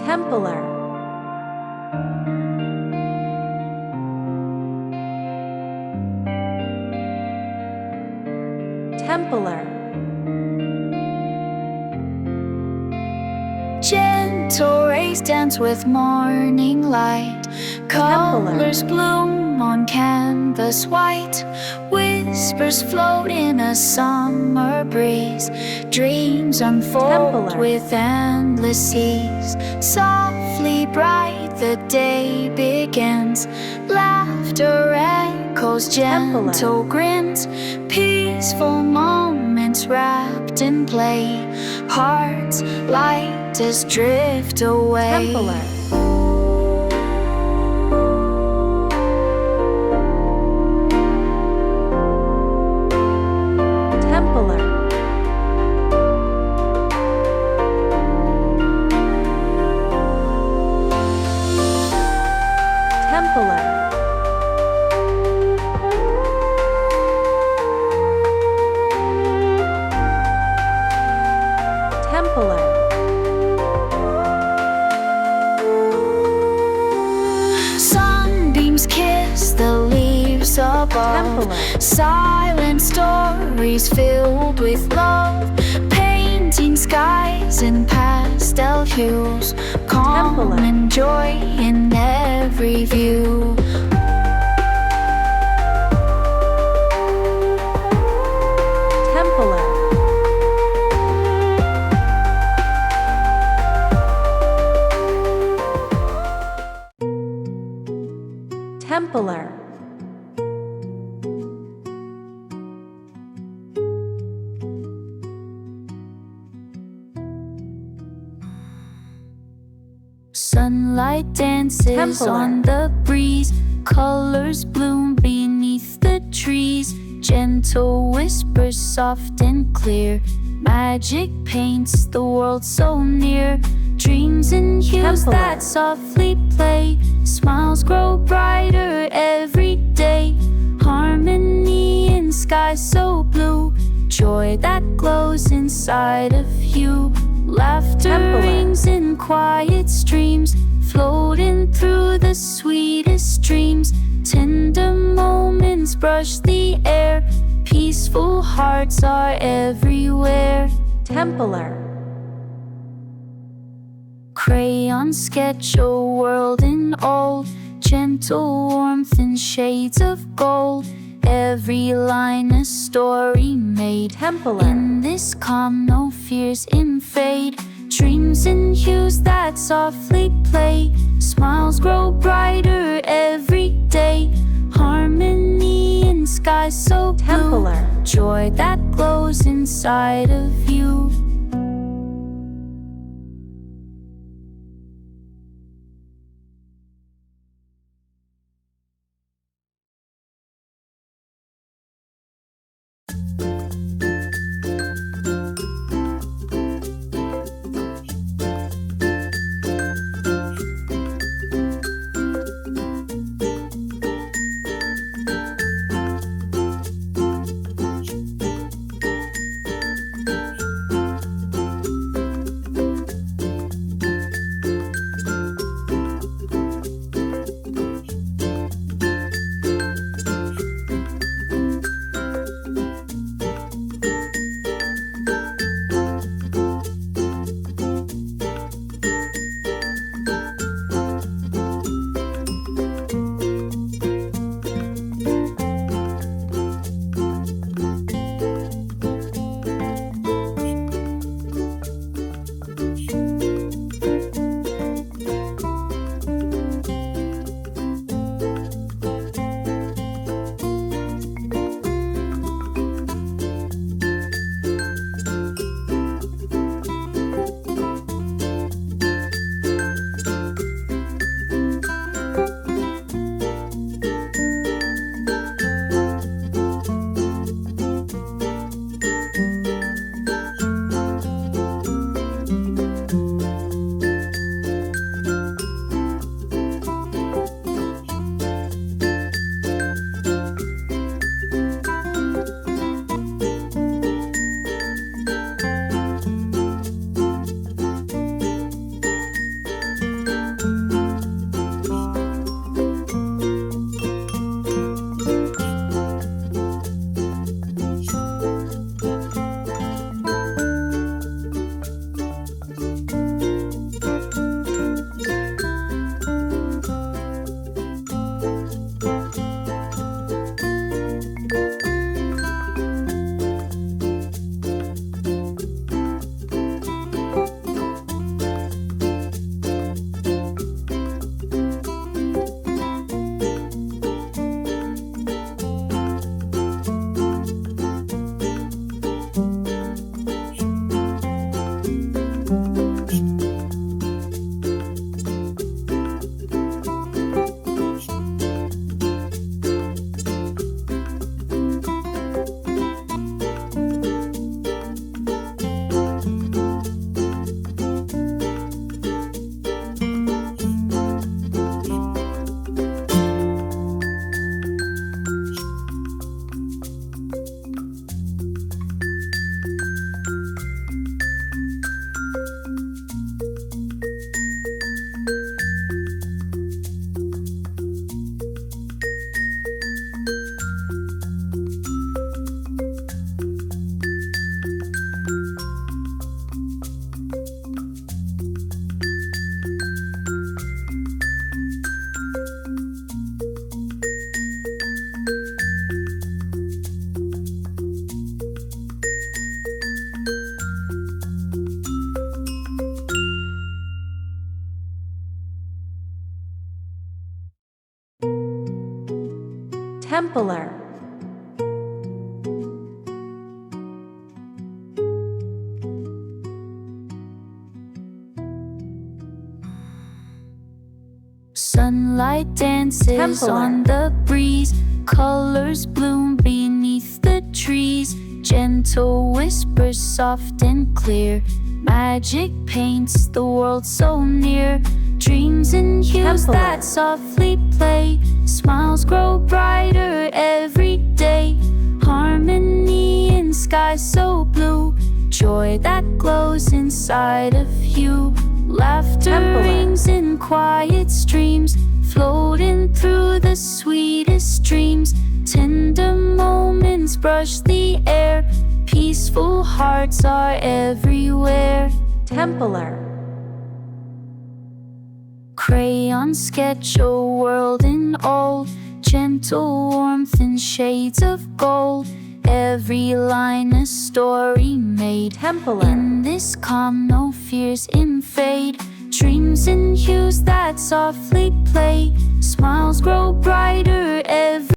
Templar. Templar. Gentle rays dance with morning light. Colors bloom on canvas white. Whispers float in a summer breeze. Dreams unfold with endless ease. Softly bright the day begins. Laughter echoes, gentle grins. Peaceful moments wrapped in play. Hearts light as drift away. Templar. Templar. Templar. Sunbeams kiss the leaves above. Silent stories filled with love. Painting skies in pastel hues. Calm and joy in every view. Templar. Templar. Sunlight dances on the breeze. Colors bloom beneath the trees. Gentle whispers, soft and clear. Magic paints the world so near. Dreams in hues that softly play. Smiles grow brighter every day. Harmony in sky so blue. Joy that glows inside of you. Laughter rings in quiet streams. Floating through the sweetest dreams. Tender moments brush the air. Peaceful hearts are everywhere. Templar. Crayons sketch a world in all. Gentle warmth in shades of gold. Every line a story made. In this calm no fears invade. Dreams in hues that softly play. Smiles grow brighter every day. Harmony in sky so blue. Joy that glows inside of you. Templar. Sunlight dances Templar. on the breeze, colors bloom beneath the trees, gentle whispers soft and clear, magic paints the world so near, dreams and hues Templar. that softly play, smiles grow brighter every day, harmony in sky so blue, joy that glows inside of you. Laughter Templar. rings in quiet streams, floating through the sweetest dreams. Tender moments brush the air, peaceful hearts are everywhere. Templar. Crayons sketch a world in all, gentle warmth in shades of gold. Every line a story made. Templar. In this calm, no fears invade. Dreams and hues that softly play. Smiles grow